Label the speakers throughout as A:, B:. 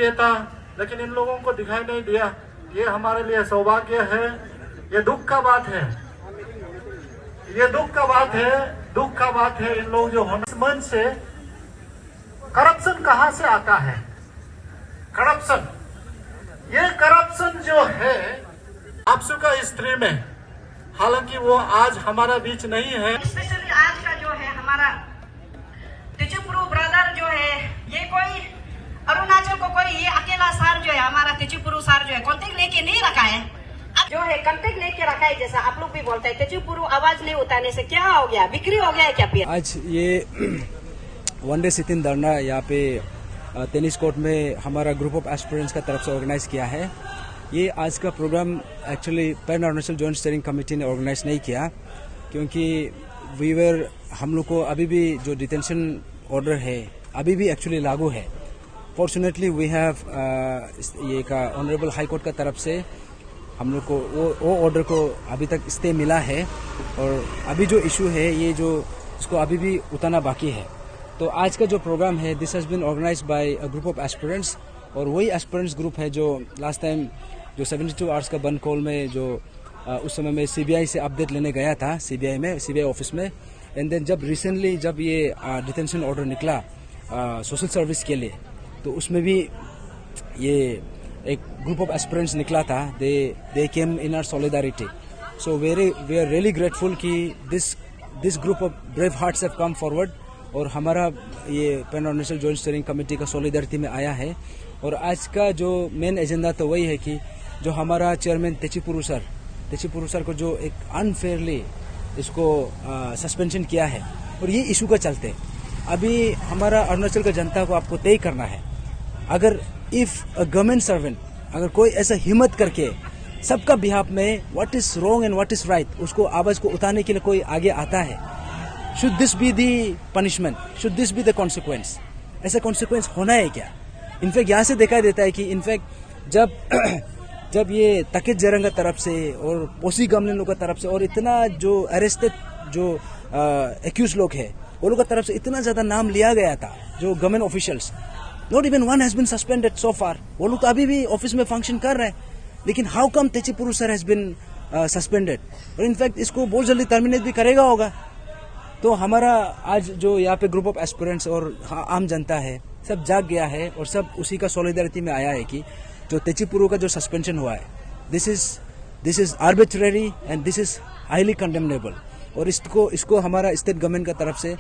A: चाहिए था, लेकिन इन लोगों को दिखाई नहीं दिया। ये हमारे लिए सौभाग्य है, ये दुख का बात है, ये दुख का बात है, दुख का बात है। इन लोग जो होने मन से करप्शन कहां से आता है? करप्शन, ये करप्शन जो है आपसू का स्त्री में, हालांकि वो आज हमारा बीच नहीं है।
B: स्पेशली आज का जो है हमारा तेजपुरु ब्रदर जो है, ये कोई अरुणाचल को कोई ये अकेला सार जो है हमारा तेजपुरु सार जो है कांटेक्ट लेके नहीं रखा है, जो है कांटेक्ट लेके रखा है। जैसा आप लोग भी बोलते हैं तेजपुरु आवाज नहीं उठाने से क्या हो गया, बिक्री हो गया है क्या? फिर
C: आज ये वन डे सिट इन धरना यहाँ पे टेनिस कोर्ट में हमारा ग्रुप ऑफ एस्पिरेंट्स का तरफ से ऑर्गेनाइज किया है। ये आज का programme actually pan Arunachal joint steering committee ने ऑर्गेनाइज नहीं किया, क्योंकि हम लोग को अभी भी जो डिटेंशन ऑर्डर है अभी भी एक्चुअली लागू है। फॉर्चुनेटली वी हैव ये का ऑनरेबल हाई कोर्ट का तरफ से हम लोग को वो ऑर्डर को अभी तक स्टे मिला है, और अभी जो इशू है ये जो इसको अभी भी उतारना बाकी है। तो आज का जो प्रोग्राम है this has been organised by a group of aspirants, और वही एस्पिरेंट्स ग्रुप है जो लास्ट टाइम जो 72 आवर्स का बंद कॉल में जो उस समय में सीबीआई से अपडेट लेने गया था, सीबीआई ऑफिस में। एंड देन जब रिसेंटली जब ये डिटेंशन ऑर्डर निकला सोशल सर्विस के लिए, तो उसमें भी ये एक ग्रुप ऑफ एस्पिरेंट्स निकला था। They came in our solidarity, so we are really grateful कि this group of brave hearts have come forward, और हमारा ये pan Arunachal joint steering committee का सॉलिडारिटी में आया है। और आज का जो मेन एजेंडा तो वही है कि जो हमारा चेयरमैन तेजपुरु सर को जो एक अनफेयरली इसको सस्पेंशन किया है, और ये इशू का चलते अभी हमारा अरुणाचल का जनता को आपको तय करना है। अगर इफ अ गवर्नमेंट सर्वेंट अगर कोई ऐसा हिम्मत करके सबका बिहाफ में what is wrong and what is right उसको आवाज को उठाने के लिए कोई आगे आता है, should this be the punishment, should this be the consequence? ऐसा कॉन्सिक्वेंस होना है क्या? इनफैक्ट यहाँ से देखा देता है कि इनफैक्ट जब ये तकित जरंग तरफ से और पोसी गमलिन लोग का तरफ से और इतना जो अरेस्टेड जो एक्यूज लोग है वो लोग का तरफ से इतना ज्यादा नाम लिया गया था, जो government officials, not even one has been suspended so far. वो लोग तो अभी भी ऑफिस में फंक्शन कर रहे हैं, लेकिन हाउ कम तेजपुरु सर हैज बीन सस्पेंडेड? और इनफैक्ट इसको बहुत जल्दी टर्मिनेट भी करेगा होगा। तो हमारा आज जो यहाँ पे ग्रुप ऑफ एस्पिरेंट्स और आम जनता है सब जाग गया है, और सब उसी का सॉलिडारिटी में आया है कि जो तेजपुरु का जो सस्पेंशन हुआ है this is arbitrary and this is highly condemnable. और इसको हमारा स्टेट गवर्नमेंट का तरफ से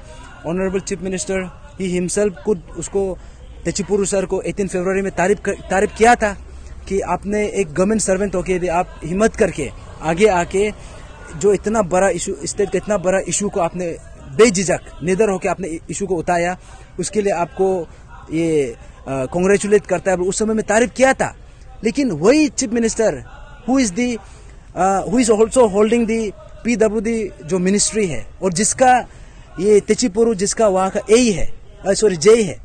C: honourable chief minister he himself खुद उसको तेजपुरु सर को 18 फरवरी में तारीफ किया था कि आपने एक गवर्नमेंट सर्वेंट होके भी आप हिम्मत करके आगे आके जो इतना बड़ा इशू, स्टेट का इतना बड़ा इशू को आपने बेझिझक निडर होके आपने इशू को उठाया, उसके लिए आपको ये कांग्रेचुलेट करता है। उस समय में तारीफ किया था, लेकिन वही chief minister who is also holding the PWD जो मिनिस्ट्री है, और जिसका ये तेजपुरु जिसका वहाँ का जेई है,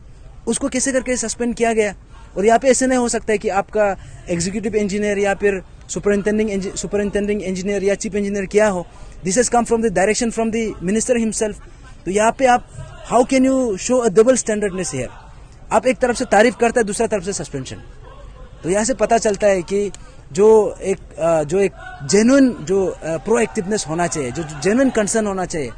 C: उसको कैसे करके सस्पेंड किया गया? और यहाँ पे ऐसे नहीं हो सकता है कि आपका एग्जीक्यूटिव इंजीनियर या फिर सुपरिंटेंडिंग इंजीनियर या चीफ इंजीनियर क्या हो, this has come from the direction from the minister himself. तो यहाँ पे आप how can you show a double standardness here? आप एक तरफ से तारीफ करता है, दूसरा तरफ से सस्पेंशन। तो यहाँ से पता चलता है कि जो एक जेन्युइन जो प्रोएक्टिवनेस होना चाहिए, जो जेन्युइन कंसर्न होना चाहिए,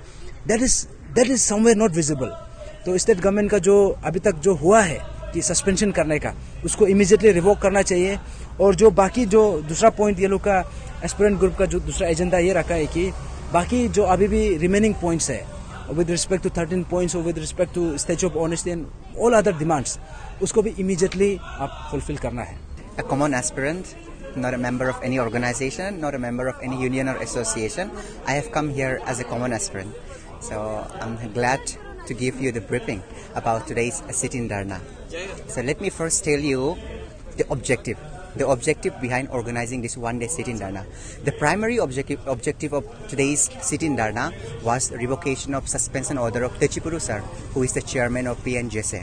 C: that is somewhere not visible. तो स्टेट गवर्नमेंट का जो अभी तक जो हुआ है कि सस्पेंशन करने का, उसको इमीडिएटली रिवोक करना चाहिए। और जो बाकी जो दूसरा पॉइंट ये लोग का एस्पिरेंट ग्रुप का जो दूसरा एजेंडा ये रखा है कि बाकी जो अभी भी रिमेनिंग पॉइंट्स है विद रिस्पेक्ट टू 13 पॉइंट्स और with respect to statue of honesty and all other demands, उसको भी इमीडिएटली आप फुलफिल करना है।
D: A common aspirant, not a member of any organization, not a member of any union or association. I have come here as a common aspirant. So I'm glad to give you the briefing about today's sit-in Dharna. So let me first tell you the objective behind organizing this one-day sit-in Dharna. The primary objective of today's sit-in Dharna was revocation of suspension order of Techiporu sir, who is the chairman of PNJSA.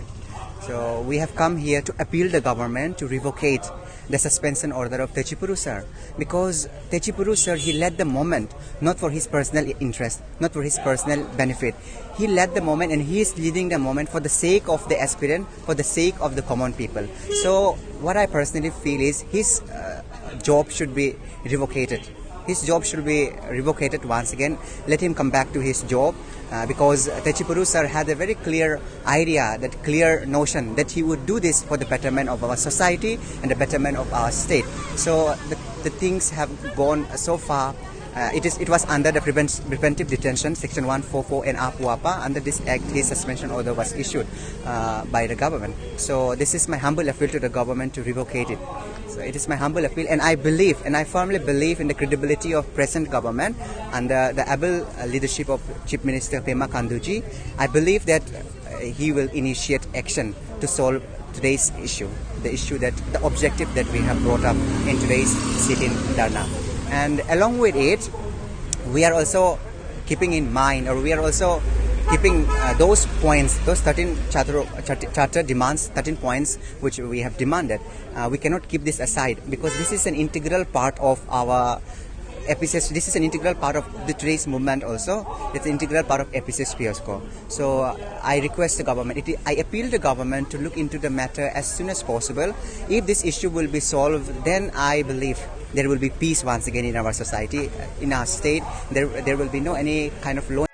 D: So we have come here to appeal the government to revocate the suspension order of Techipuru sir, because Techipuru sir, he led the moment not for his personal interest, not for his personal benefit. He led the moment and he is leading the moment for the sake of the aspirant, for the sake of the common people. So what I personally feel is his job should be revocated. His job should be revocated once again. Let him come back to his job because Techipuru sir had a very clear idea, that clear notion that he would do this for the betterment of our society and the betterment of our state. So the things have gone so far. It was under the preventive detention, section 144 and APUAPA. Under this act, his suspension order was issued by the government. So this is my humble appeal to the government to revocate it. So it is my humble appeal, and I believe, and I firmly believe in the credibility of present government under the able leadership of Chief Minister Pema Khanduji. I believe that he will initiate action to solve today's issue, the objective that we have brought up in today's sit-in Dharna. And along with it, we are also keeping in mind, or we are also keeping those points, those 13 charter demands, 13 points which we have demanded. We cannot keep this aside because this is an integral part of our EPICS. This is an integral part of the today's movement also. It's an integral part of EPICS PSCO. So I request the government, I appeal the government to look into the matter as soon as possible. If this issue will be solved, then I believe there will be peace once again in our society, in our state. There will be no any kind of law